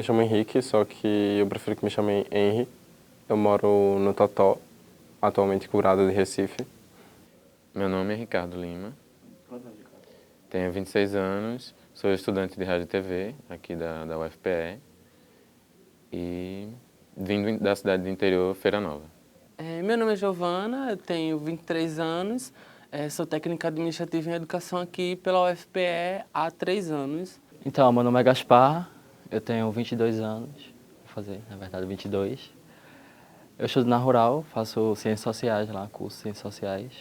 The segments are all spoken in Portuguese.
Me chamo Henrique, só que eu prefiro que me chamem Henry. Eu moro no Totó, atualmente curado de Recife. Meu nome é Ricardo Lima. Tenho 26 anos, sou estudante de rádio e TV aqui da UFPE e vindo da cidade do interior, Feira Nova. Meu nome é Giovana, eu tenho 23 anos, sou técnica administrativa em educação aqui pela UFPE há 3 anos. Então, meu nome é Gaspar, eu tenho 22 anos, vou fazer, na verdade, 22. Eu estudo na Rural, faço Ciências Sociais lá, curso de Ciências Sociais.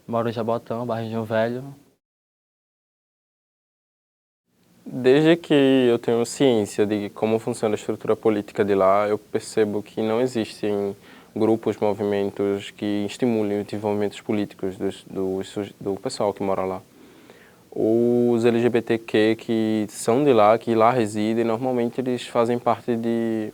Moro em Jabotão, Barrinho Velho. Desde que eu tenho ciência de como funciona a estrutura política de lá, eu percebo que não existem grupos, movimentos que estimulem os desenvolvimentos políticos do pessoal que mora lá. Os LGBTQ que são de lá, que lá residem, normalmente eles fazem parte de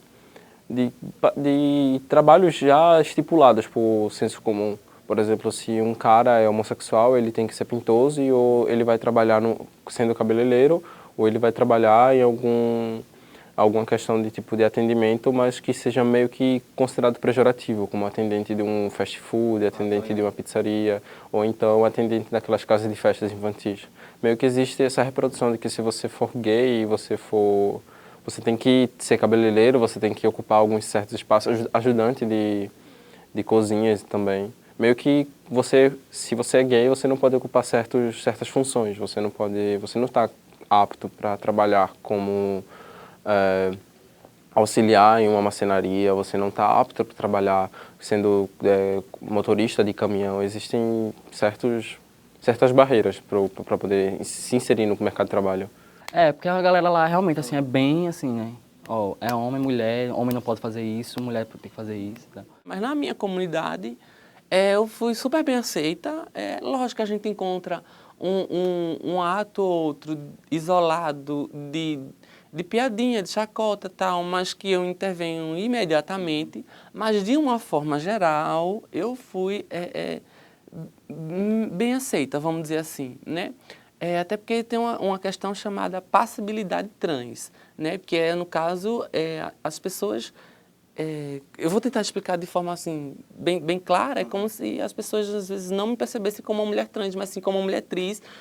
trabalhos já estipulados por senso comum. Por exemplo, se um cara é homossexual, ele tem que ser pintoso ou ele vai trabalhar sendo cabeleireiro, ou ele vai trabalhar em alguma questão de tipo de atendimento, mas que seja meio que considerado pejorativo, como atendente de um fast food, atendente de uma pizzaria, ou então atendente daquelas casas de festas infantis. Meio que existe essa reprodução de que se você for gay, você tem que ser cabeleireiro, você tem que ocupar alguns certos espaços, ajudante de cozinhas também. Meio que se você é gay, você não pode ocupar certas funções, você não está apto para trabalhar como auxiliar em uma marcenaria, você não está apto para trabalhar sendo motorista de caminhão. Existem certas barreiras para poder se inserir no mercado de trabalho. Porque a galera lá realmente, assim, é bem assim, né? Ó, é homem, mulher, homem não pode fazer isso, mulher tem que fazer isso. Tá? Mas na minha comunidade, eu fui super bem aceita. Lógico que a gente encontra um ato ou outro isolado de piadinha, de chacota e tal, mas que eu intervenho imediatamente. Mas, de uma forma geral, eu fui bem aceita, vamos dizer assim, né? Até porque tem uma questão chamada passibilidade trans, né? Que é, no caso, as pessoas... eu vou tentar explicar de forma assim, bem clara, é como se as pessoas às vezes não me percebessem como uma mulher trans, mas sim como uma mulher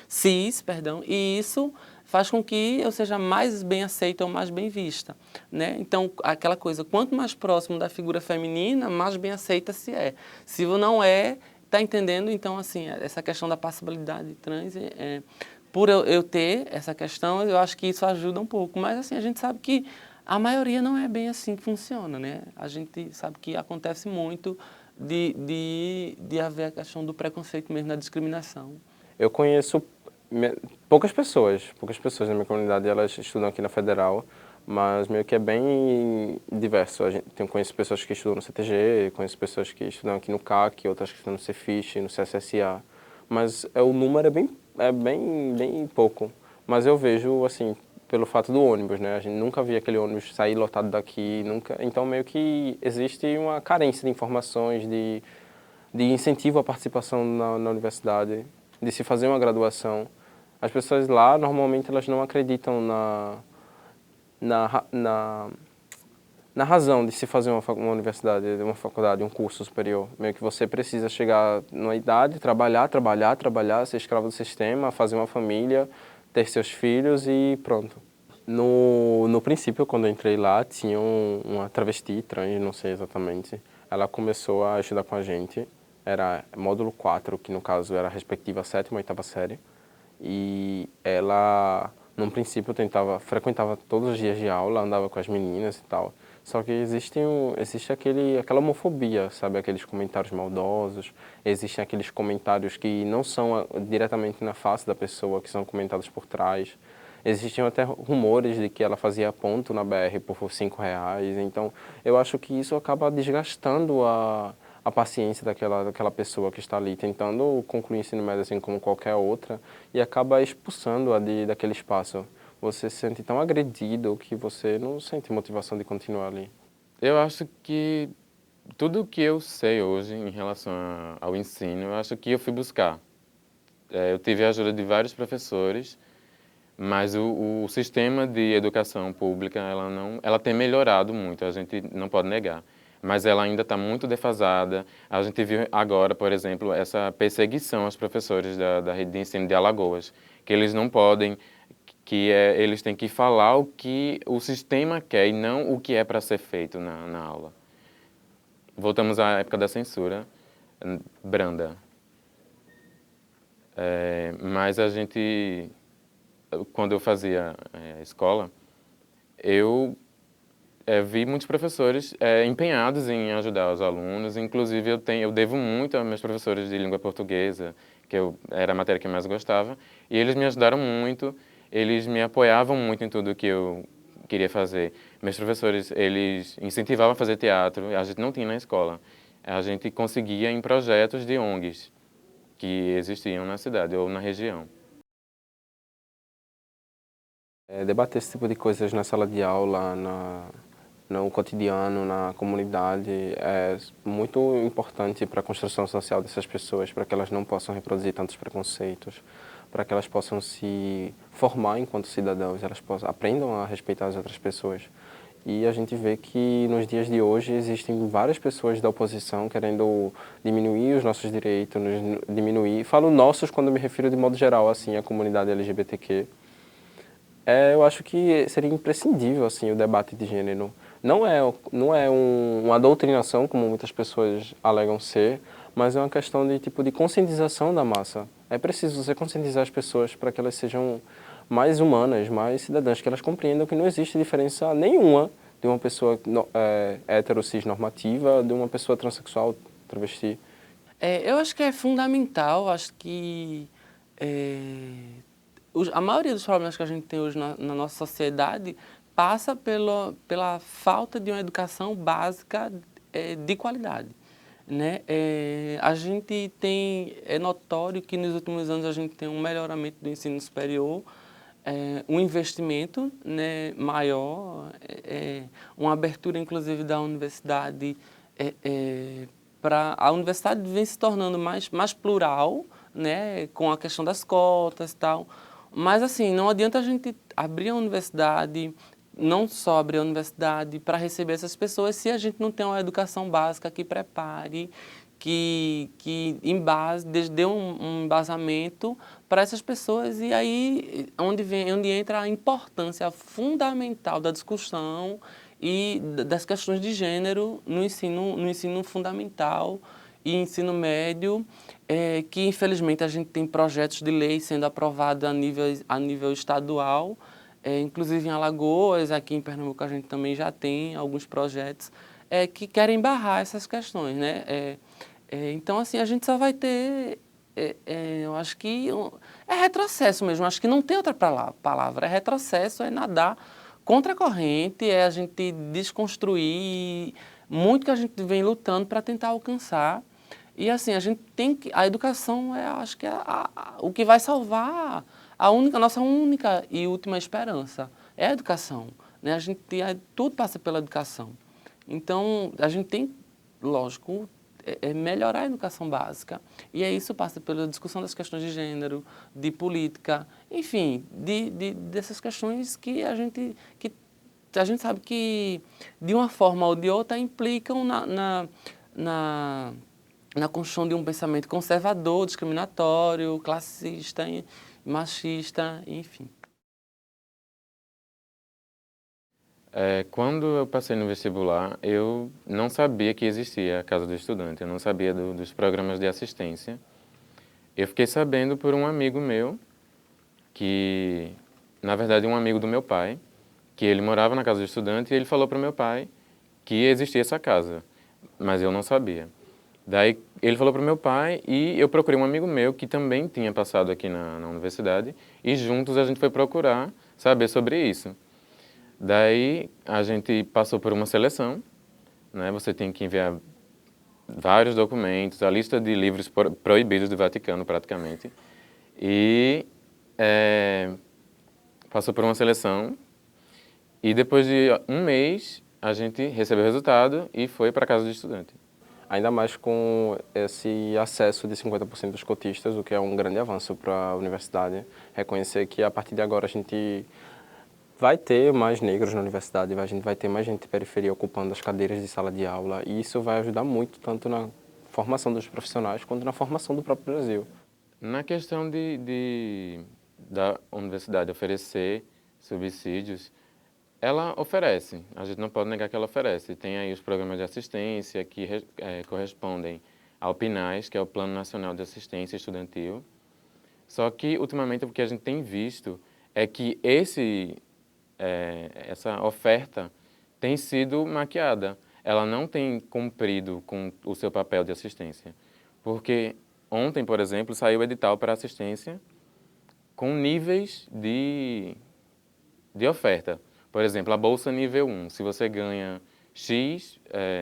cis, perdão, e isso faz com que eu seja mais bem aceita ou mais bem vista, né? Então, aquela coisa, quanto mais próximo da figura feminina, mais bem aceita se é. Se não é, tá entendendo? Então, assim, essa questão da passibilidade trans, por eu ter essa questão, eu acho que isso ajuda um pouco, mas assim, a gente sabe que a maioria não é bem assim que funciona, né? A gente sabe que acontece muito de haver a questão do preconceito mesmo, da discriminação. Eu conheço poucas pessoas na minha comunidade, elas estudam aqui na Federal, mas meio que é bem diverso. Conheço pessoas que estudam no CTG, conheço pessoas que estudam aqui no CAC, outras que estudam no Cefis, no CSSA, mas o número é bem pouco. Mas eu vejo, assim, pelo fato do ônibus, né? A gente nunca via aquele ônibus sair lotado daqui, nunca. Então, meio que existe uma carência de informações, de incentivo à participação na universidade, de se fazer uma graduação. As pessoas lá, normalmente, elas não acreditam na razão de se fazer uma universidade, uma faculdade, um curso superior. Meio que você precisa chegar numa idade, trabalhar, ser escravo do sistema, fazer uma família, ter seus filhos e pronto. No princípio, quando eu entrei lá, tinha uma travesti trans, não sei exatamente. Ela começou a estudar com a gente. Era módulo 4, que no caso era a respectiva 7ª e 8ª série. E ela, no princípio, frequentava todos os dias de aula, andava com as meninas e tal. Só que existe aquela homofobia, sabe? Aqueles comentários maldosos, existem aqueles comentários que não são diretamente na face da pessoa, que são comentados por trás. Existiam até rumores de que ela fazia ponto na BR por R$5. Então, eu acho que isso acaba desgastando a paciência daquela pessoa que está ali tentando concluir o ensino médio assim como qualquer outra e acaba expulsando-a daquele espaço. Você se sente tão agredido que você não sente motivação de continuar ali. Eu acho que tudo o que eu sei hoje em relação ao ensino, eu acho que eu fui buscar. Eu tive a ajuda de vários professores, Mas o sistema de educação pública, ela tem melhorado muito, a gente não pode negar. Mas ela ainda está muito defasada. A gente viu agora, por exemplo, essa perseguição aos professores da rede de ensino de Alagoas, que eles não podem, eles têm que falar o que o sistema quer e não o que é para ser feito na aula. Voltamos à época da censura branda. Mas a gente, quando eu fazia escola, eu vi muitos professores empenhados em ajudar os alunos. Inclusive, eu devo muito aos meus professores de língua portuguesa, que era a matéria que eu mais gostava, e eles me ajudaram muito, eles me apoiavam muito em tudo que eu queria fazer. Meus professores, eles incentivavam a fazer teatro, a gente não tinha na escola. A gente conseguia em projetos de ONGs que existiam na cidade ou na região. Debater esse tipo de coisas na sala de aula, no cotidiano, na comunidade, é muito importante para a construção social dessas pessoas, para que elas não possam reproduzir tantos preconceitos, para que elas possam se formar enquanto cidadãos, elas aprendam a respeitar as outras pessoas. E a gente vê que nos dias de hoje existem várias pessoas da oposição querendo diminuir os nossos direitos, diminuir. Falo nossos quando me refiro de modo geral, assim, à comunidade LGBTQ. Eu acho que seria imprescindível assim, o debate de gênero. Não é uma doutrinação, como muitas pessoas alegam ser, mas é uma questão de, tipo, de conscientização da massa. É preciso você conscientizar as pessoas para que elas sejam mais humanas, mais cidadãs, que elas compreendam que não existe diferença nenhuma de uma pessoa hétero, cis normativa, de uma pessoa transexual, travesti. Eu acho que é fundamental, acho que a maioria dos problemas que a gente tem hoje na nossa sociedade passa pela falta de uma educação básica de qualidade. Né? A gente é notório que nos últimos anos a gente tem um melhoramento do ensino superior, um investimento, né, maior, uma abertura inclusive da universidade, a universidade vem se tornando mais plural, né, com a questão das cotas e tal, mas assim, não adianta a gente abrir a universidade, não só abrir a universidade para receber essas pessoas se a gente não tem uma educação básica que prepare, que dê um embasamento para essas pessoas. E aí onde entra a importância fundamental da discussão e das questões de gênero no ensino fundamental e ensino médio, que infelizmente a gente tem projetos de lei sendo aprovados a nível estadual, inclusive em Alagoas, aqui em Pernambuco a gente também já tem alguns projetos que querem barrar essas questões, né? Então, assim, a gente só vai ter, eu acho que é retrocesso mesmo, acho que não tem outra palavra, é retrocesso, é nadar contra a corrente, é a gente desconstruir muito que a gente vem lutando para tentar alcançar. E assim, a gente tem que, a educação acho que é o que vai salvar a nossa única e última esperança, é a educação, né? Tudo passa pela educação. Então, a gente tem, lógico, melhorar a educação básica. E isso passa pela discussão das questões de gênero, de política, enfim, dessas questões que a gente sabe que, de uma forma ou de outra, implicam na construção de um pensamento conservador, discriminatório, classista, machista, enfim. Quando eu passei no vestibular, eu não sabia que existia a Casa do Estudante, eu não sabia dos programas de assistência. Eu fiquei sabendo por um amigo meu, que, na verdade, um amigo do meu pai, que ele morava na Casa do Estudante, e ele falou para o meu pai que existia essa casa, mas eu não sabia. Daí ele falou para o meu pai e eu procurei um amigo meu que também tinha passado aqui na universidade e juntos a gente foi procurar saber sobre isso. Daí a gente passou por uma seleção, né? Você tem que enviar vários documentos, a lista de livros proibidos do Vaticano praticamente, e passou por uma seleção e depois de um mês a gente recebeu o resultado e foi para a Casa do Estudante. Ainda mais com esse acesso de 50% dos cotistas, o que é um grande avanço para a universidade. Reconhecer que a partir de agora a gente vai ter mais negros na universidade, a gente vai ter mais gente de periferia ocupando as cadeiras de sala de aula, e isso vai ajudar muito, tanto na formação dos profissionais quanto na formação do próprio Brasil. Na questão da universidade oferecer subsídios, ela oferece, a gente não pode negar que ela oferece. Tem aí os programas de assistência que correspondem ao PNAES, que é o Plano Nacional de Assistência Estudantil. Só que, ultimamente, o que a gente tem visto é que essa oferta tem sido maquiada. Ela não tem cumprido com o seu papel de assistência. Porque ontem, por exemplo, saiu o edital para assistência com níveis de oferta. Por exemplo, a Bolsa Nível 1, se você ganha X,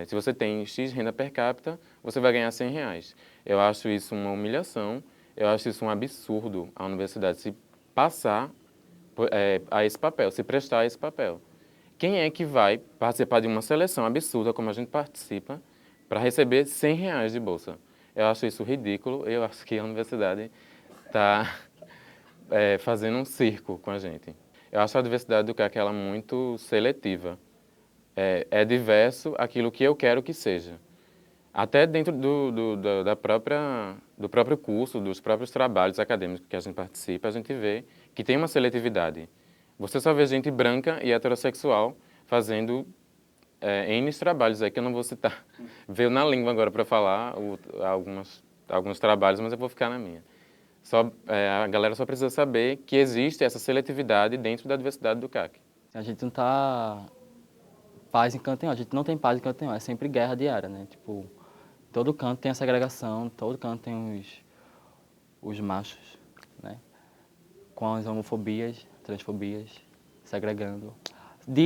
se você tem X renda per capita, você vai ganhar R$100. Eu acho isso uma humilhação, eu acho isso um absurdo a universidade se passar a esse papel, se prestar a esse papel. Quem é que vai participar de uma seleção absurda, como a gente participa, para receber R$100 de bolsa? Eu acho isso ridículo, eu acho que a universidade está fazendo um circo com a gente. Eu acho a diversidade do CAC ela muito seletiva. É diverso aquilo que eu quero que seja. Até dentro do próprio curso, dos próprios trabalhos acadêmicos que a gente participa, a gente vê que tem uma seletividade. Você só vê gente branca e heterossexual fazendo N trabalhos aí que eu não vou citar. Veio na língua agora para falar alguns trabalhos, mas eu vou ficar na minha. A galera só precisa saber que existe essa seletividade dentro da diversidade do CAC. A gente não tá paz em canto nenhum, a gente não tem paz em canto nenhum, é sempre guerra diária, né? Tipo, todo canto tem a segregação, todo canto tem os machos, né? Com as homofobias, transfobias, segregando.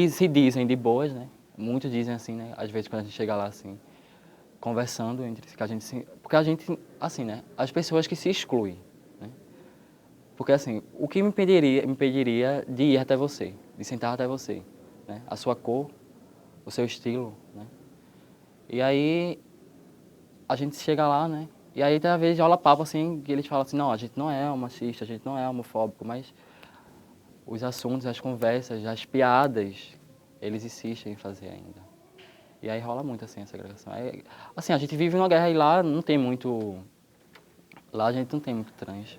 Se dizem de boas, né? Muitos dizem assim, né? Às vezes quando a gente chega lá, assim, conversando entre si, porque a gente, assim, né? As pessoas que se excluem, né? Porque, assim, o que me impediria de ir até você, de sentar até você, né? A sua cor, o seu estilo, né? E aí, a gente chega lá, né? E aí, às vezes, rola papo, assim, que eles falam assim, não, a gente não é machista, a gente não é homofóbico, mas os assuntos, as conversas, as piadas, eles insistem em fazer ainda. E aí rola muito, assim, essa segregação. Assim, a gente vive numa guerra e lá não tem muito... Lá a gente não tem muito trans.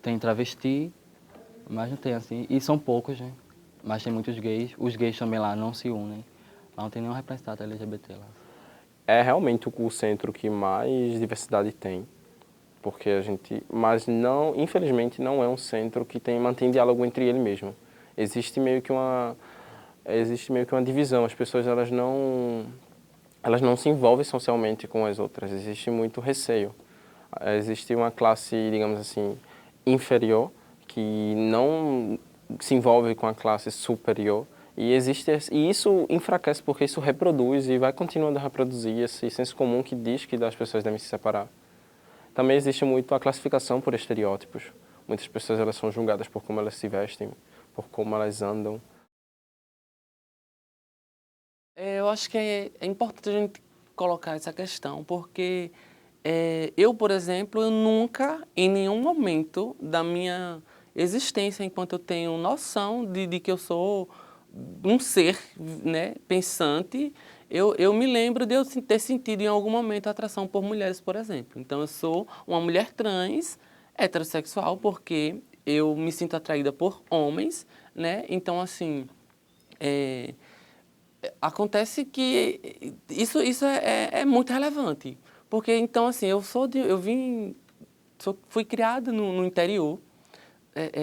Tem travesti, mas não tem, assim... E são poucos, né? Mas tem muitos gays. Os gays também lá não se unem. Lá não tem nenhum representante LGBT lá. É realmente o centro que mais diversidade tem. Porque mas não, infelizmente, não é um centro que mantém diálogo entre ele mesmo. Existe meio que uma divisão. As pessoas elas não se envolvem socialmente com as outras. Existe muito receio. Existe uma classe, digamos assim, inferior que não se envolve com a classe superior. E isso enfraquece porque isso reproduz e vai continuando a reproduzir esse senso comum que diz que as pessoas devem se separar. Também existe muito a classificação por estereótipos. Muitas pessoas elas são julgadas por como elas se vestem, por como elas andam. Eu acho que é importante a gente colocar essa questão, porque eu, por exemplo, eu nunca, em nenhum momento da minha existência, enquanto eu tenho noção de que eu sou um ser, né, pensante, eu me lembro de eu ter sentido em algum momento atração por mulheres, por exemplo. Então, eu sou uma mulher trans, heterossexual, porque eu me sinto atraída por homens, né? Então, assim, acontece que isso é muito relevante. Porque, então, assim, fui criada no interior,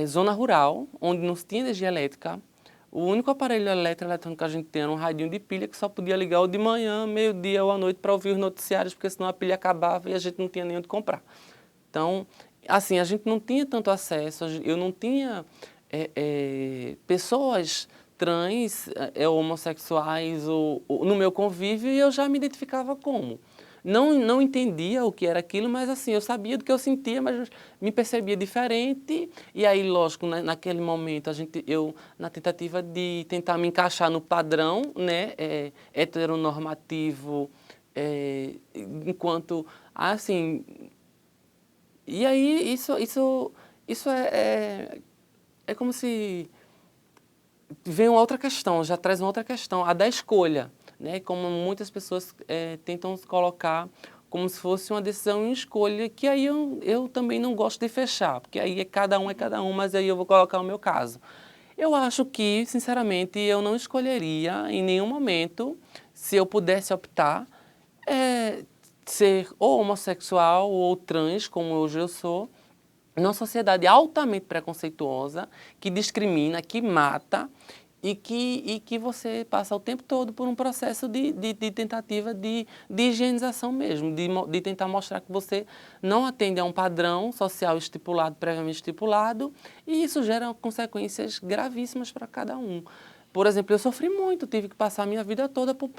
zona rural, onde não se tinha energia elétrica. O único aparelho eletrônico que a gente tinha era um radinho de pilha que só podia ligar o de manhã, meio-dia ou à noite para ouvir os noticiários, porque senão a pilha acabava e a gente não tinha nem onde comprar. Então, assim, a gente não tinha tanto acesso, eu não tinha pessoas trans, homossexuais no meu convívio e eu já me identificava como. Não entendia o que era aquilo, mas assim, eu sabia do que eu sentia, mas me percebia diferente. E aí, lógico, naquele momento, eu na tentativa de tentar me encaixar no padrão, né, heteronormativo, enquanto, assim... E aí, isso é como se vem uma outra questão, já traz uma outra questão, a da escolha, né? Como muitas pessoas tentam se colocar como se fosse uma decisão em escolha, que aí eu também não gosto de fechar, porque aí é cada um, mas aí eu vou colocar o meu caso. Eu acho que, sinceramente, eu não escolheria em nenhum momento, se eu pudesse optar, ser ou homossexual ou trans, como hoje eu sou, numa sociedade altamente preconceituosa, que discrimina, que mata e que você passa o tempo todo por um processo de tentativa de higienização mesmo, de tentar mostrar que você não atende a um padrão social estipulado, previamente estipulado, e isso gera consequências gravíssimas para cada um. Por exemplo, eu sofri muito, tive que passar a minha vida toda por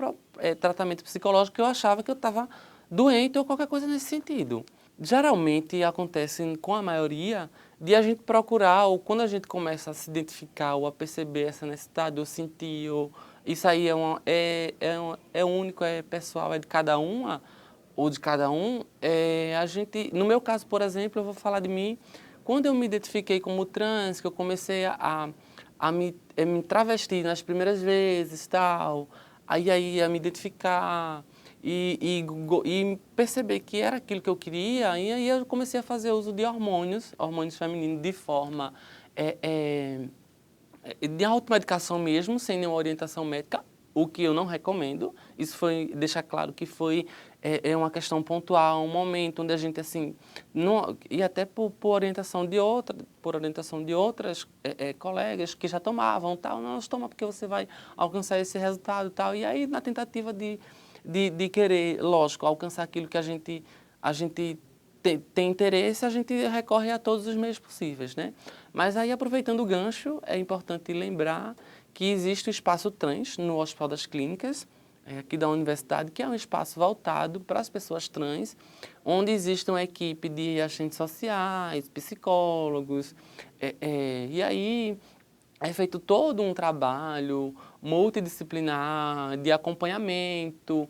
tratamento psicológico, que eu achava que eu estava doente ou qualquer coisa nesse sentido. Geralmente acontece com a maioria de a gente procurar, ou quando a gente começa a se identificar ou a perceber essa necessidade, ou sentir, ou isso aí é único, é pessoal, é de cada uma, ou de cada um, a gente, no meu caso, por exemplo, eu vou falar de mim, quando eu me identifiquei como trans, que eu comecei a me travestir nas primeiras vezes, tal, aí a me identificar e perceber que era aquilo que eu queria, e aí eu comecei a fazer uso de hormônios femininos, de forma de automedicação mesmo, sem nenhuma orientação médica, o que eu não recomendo. Isso foi deixar claro que foi uma questão pontual, um momento onde a gente assim, não, e até por orientação de outras colegas que já tomavam, tal, não, toma porque você vai alcançar esse resultado, tal, e aí na tentativa de querer, lógico, alcançar aquilo que a gente tem interesse, a gente recorre a todos os meios possíveis, né? Mas aí, aproveitando o gancho, é importante lembrar que existe o espaço trans no Hospital das Clínicas, aqui da universidade, que é um espaço voltado para as pessoas trans, onde existe uma equipe de agentes sociais, psicólogos, e aí é feito todo um trabalho multidisciplinar, de acompanhamento,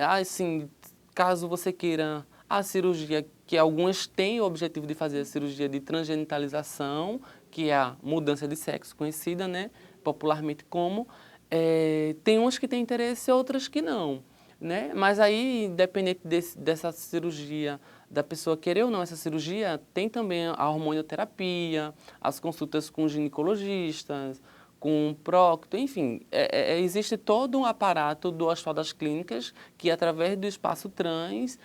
assim, caso você queira a cirurgia, que algumas têm o objetivo de fazer a cirurgia de transgenitalização, que é a mudança de sexo conhecida, né, popularmente como, tem umas que têm interesse e outras que não, né? Mas aí, independente dessa cirurgia, da pessoa querer ou não essa cirurgia, tem também a hormonioterapia, as consultas com ginecologistas, com prócto, enfim, existe todo um aparato do Hospital das Clínicas que, através do espaço trans,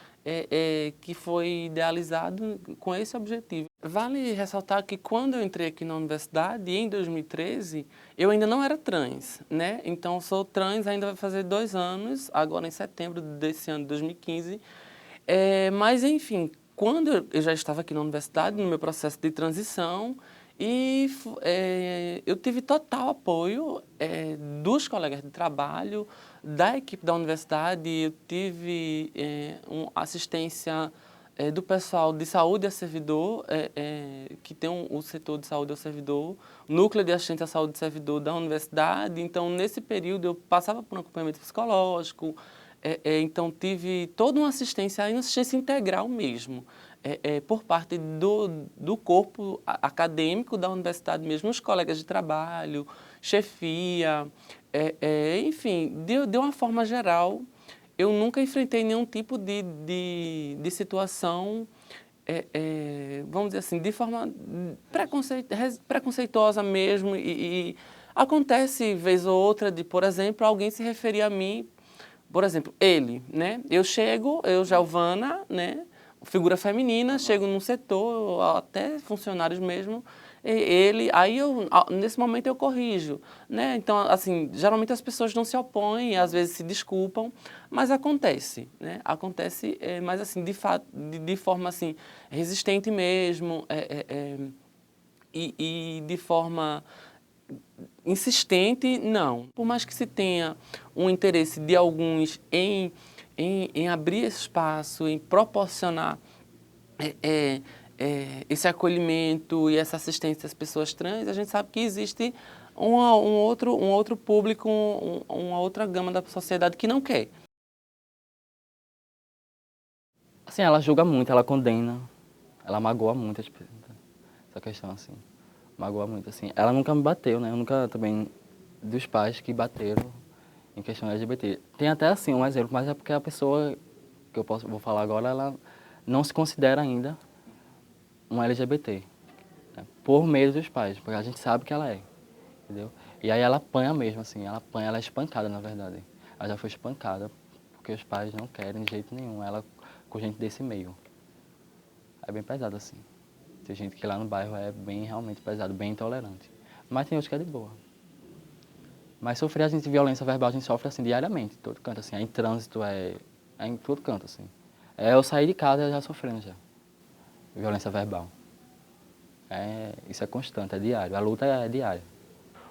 que foi idealizado com esse objetivo. Vale ressaltar que quando eu entrei aqui na universidade, em 2013, eu ainda não era trans, né? Então, sou trans, ainda vai fazer 2 anos, agora em setembro desse ano de 2015. Mas, enfim, quando eu já estava aqui na universidade, no meu processo de transição, e eu tive total apoio dos colegas de trabalho, da equipe da universidade, eu tive assistência do pessoal de saúde a servidor, que tem o setor de saúde ao servidor, núcleo de assistente à saúde ao servidor da universidade. Então, nesse período, eu passava por um acompanhamento psicológico, então tive toda uma assistência integral mesmo, por parte do corpo acadêmico da universidade mesmo, os colegas de trabalho, chefia, enfim, de uma forma geral, eu nunca enfrentei nenhum tipo de situação, vamos dizer assim, de forma preconceituosa mesmo, e acontece vez ou outra de, por exemplo, alguém se referir a mim, por exemplo, ele, né? Eu Giovana, né? Figura feminina, chego num setor, até funcionários mesmo, aí nesse momento eu corrijo, né? Então, assim, geralmente as pessoas não se opõem, às vezes se desculpam, mas acontece, né? Acontece, mas assim, de forma assim, resistente mesmo, e de forma insistente, não. Por mais que se tenha um interesse de alguns em abrir esse espaço, em proporcionar esse acolhimento e essa assistência às pessoas trans, a gente sabe que existe um outro público, uma outra gama da sociedade que não quer. Assim, ela julga muito, ela condena, ela magoa muito as pessoas. Essa questão, assim, magoa muito, assim. Ela nunca me bateu, né? Eu nunca, também, dos pais que bateram em questão LGBT. Tem até, assim, um exemplo, mas é porque a pessoa que vou falar agora, ela não se considera ainda um LGBT, né? Por meio dos pais, porque a gente sabe que ela é, entendeu? E aí ela apanha mesmo, assim, ela apanha, ela é espancada, na verdade. Ela já foi espancada, porque os pais não querem de jeito nenhum ela com gente desse meio. É bem pesado, assim. Tem gente que lá no bairro é bem, realmente pesado, bem intolerante. Mas tem outros que é de boa. Mas sofrer, a gente, violência verbal, a gente sofre, assim, diariamente, em todo canto, assim. É em trânsito, é em todo canto, assim. É eu sair de casa já sofrendo, já. Violência verbal. Isso é constante, é diário. A luta é diária.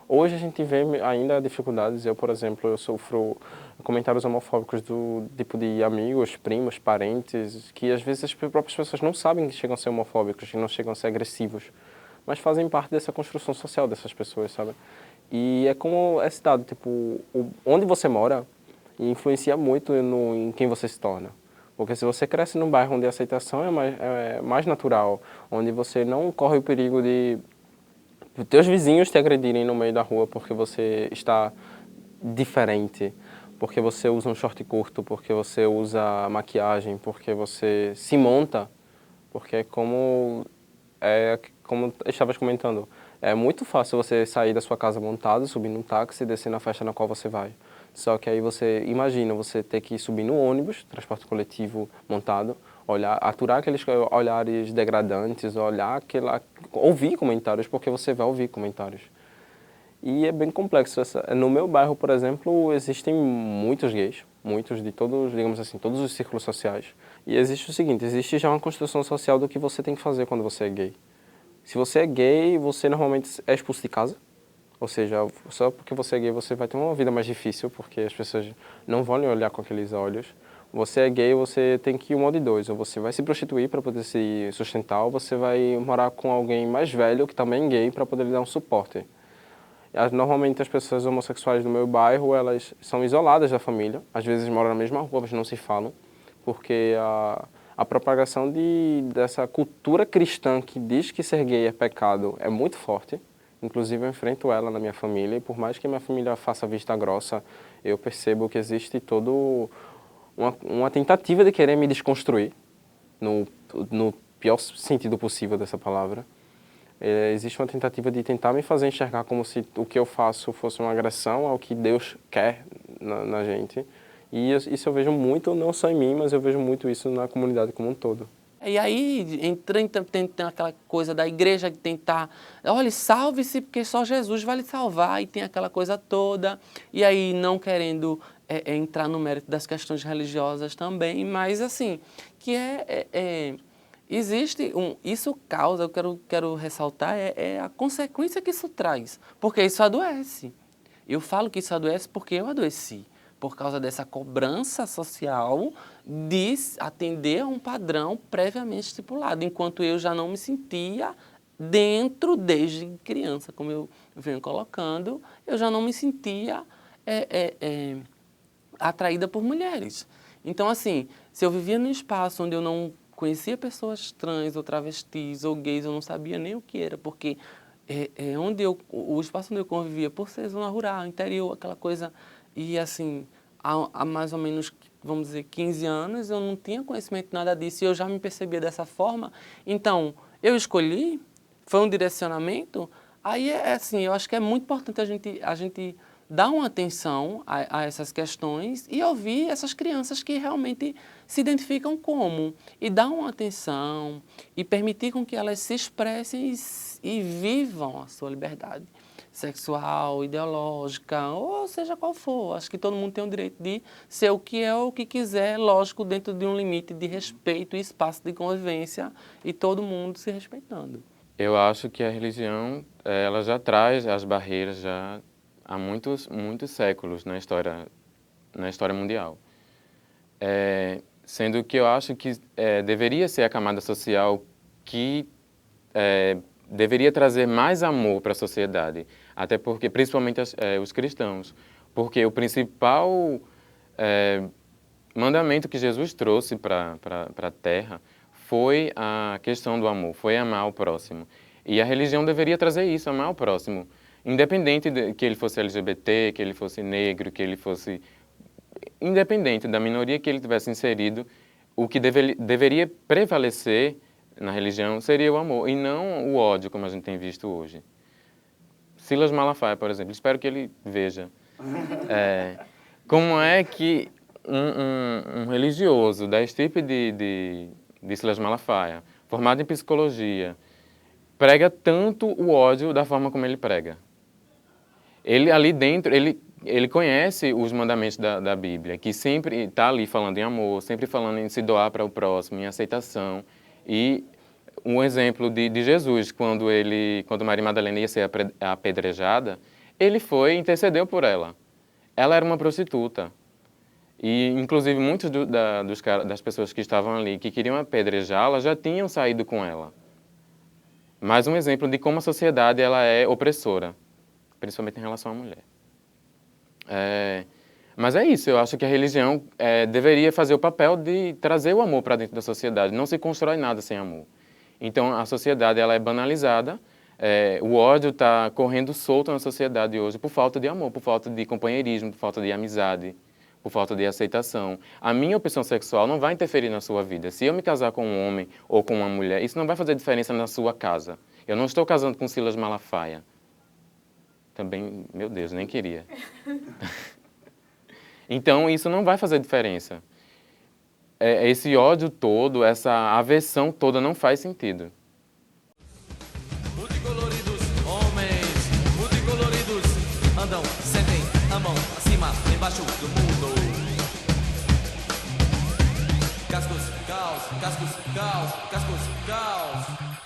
Hoje a gente vê ainda dificuldades. Eu, por exemplo, eu sofro comentários homofóbicos do tipo de amigos, primos, parentes, que às vezes as próprias pessoas não sabem que chegam a ser homofóbicos, que não chegam a ser agressivos, mas fazem parte dessa construção social dessas pessoas, sabe? E é como é citado, tipo, onde você mora influencia muito em quem você se torna. Porque se você cresce num bairro onde a aceitação é mais natural, onde você não corre o perigo de teus vizinhos te agredirem no meio da rua porque você está diferente, porque você usa um short curto, porque você usa maquiagem, porque você se monta, porque como estavas comentando, é muito fácil você sair da sua casa montado, subir num táxi e descer na festa na qual você vai. Só que aí você imagina você ter que subir no ônibus, transporte coletivo montado, aturar aqueles olhares degradantes, ouvir comentários, porque você vai ouvir comentários. E é bem complexo. No meu bairro, por exemplo, existem muitos gays, muitos de todos, digamos assim, todos os círculos sociais. E existe o seguinte, existe já uma construção social do que você tem que fazer quando você é gay. Se você é gay, você normalmente é expulso de casa. Ou seja, só porque você é gay você vai ter uma vida mais difícil, porque as pessoas não vão lhe olhar com aqueles olhos. Você é gay, você tem que ir uma de dois. Ou você vai se prostituir para poder se sustentar, ou você vai morar com alguém mais velho, que também é gay, para poder lhe dar um suporte. Normalmente as pessoas homossexuais do meu bairro, elas são isoladas da família. Às vezes moram na mesma rua, mas não se falam. Porque a propagação dessa cultura cristã que diz que ser gay é pecado é muito forte. Inclusive eu enfrento ela na minha família e por mais que minha família faça vista grossa, eu percebo que existe toda uma tentativa de querer me desconstruir, no pior sentido possível dessa palavra. Existe uma tentativa de tentar me fazer enxergar como se o que eu faço fosse uma agressão ao que Deus quer na gente. E isso eu vejo muito, não só em mim, mas eu vejo muito isso na comunidade como um todo. E aí tem aquela coisa da igreja que tentar, olha, salve-se porque só Jesus vai lhe salvar, e tem aquela coisa toda, e aí não querendo entrar no mérito das questões religiosas também, mas assim, que existe isso causa, eu quero ressaltar, a consequência que isso traz, porque isso adoece. Eu falo que isso adoece porque eu adoeci, por causa dessa cobrança social de atender a um padrão previamente estipulado, enquanto eu já não me sentia dentro desde criança, como eu venho colocando, eu já não me sentia atraída por mulheres. Então, assim, se eu vivia num espaço onde eu não conhecia pessoas trans ou travestis ou gays, eu não sabia nem o que era, porque o espaço onde eu convivia, por ser zona rural, interior, aquela coisa, e assim, há mais ou menos, vamos dizer, 15 anos, eu não tinha conhecimento de nada disso e eu já me percebia dessa forma. Então, eu escolhi, foi um direcionamento, aí assim, eu acho que é muito importante a gente dar uma atenção a essas questões e ouvir essas crianças que realmente se identificam como, e dar uma atenção e permitir com que elas se expressem e vivam a sua liberdade sexual, ideológica, ou seja qual for. Acho que todo mundo tem o direito de ser o que é ou o que quiser, lógico, dentro de um limite de respeito e espaço de convivência e todo mundo se respeitando. Eu acho que a religião, ela já traz as barreiras já há muitos séculos na história mundial. Sendo que eu acho que deveria ser a camada social que deveria trazer mais amor para a sociedade, até porque, principalmente os cristãos, porque o principal mandamento que Jesus trouxe para a Terra foi a questão do amor, foi amar o próximo. E a religião deveria trazer isso, amar o próximo. Independente de que ele fosse LGBT, que ele fosse negro, que ele fosse... Independente da minoria que ele tivesse inserido, o que deveria prevalecer na religião seria o amor, e não o ódio, como a gente tem visto hoje. Silas Malafaia, por exemplo, espero que ele veja. Como é que um religioso da estirpe de Silas Malafaia, formado em psicologia, prega tanto o ódio da forma como ele prega? Ele ali dentro, ele conhece os mandamentos da Bíblia, que sempre está ali falando em amor, sempre falando em se doar para o próximo, em aceitação. E um exemplo de Jesus, quando Maria Madalena ia ser apedrejada, ele foi e intercedeu por ela. Ela era uma prostituta. E, inclusive, muitos das pessoas que estavam ali, que queriam apedrejá-la, já tinham saído com ela. Mais um exemplo de como a sociedade ela é opressora, principalmente em relação à mulher. Mas é isso, eu acho que a religião deveria fazer o papel de trazer o amor para dentro da sociedade. Não se constrói nada sem amor. Então, a sociedade ela é banalizada, o ódio está correndo solto na sociedade hoje por falta de amor, por falta de companheirismo, por falta de amizade, por falta de aceitação. A minha opção sexual não vai interferir na sua vida. Se eu me casar com um homem ou com uma mulher, isso não vai fazer diferença na sua casa. Eu não estou casando com Silas Malafaia. Também, meu Deus, nem queria. Então, isso não vai fazer diferença. Esse ódio todo, essa aversão toda não faz sentido. Multicoloridos homens, multicoloridos andam, sentem, amam, acima, embaixo do mundo. Cascos, caos, cascos, caos, cascos, caos.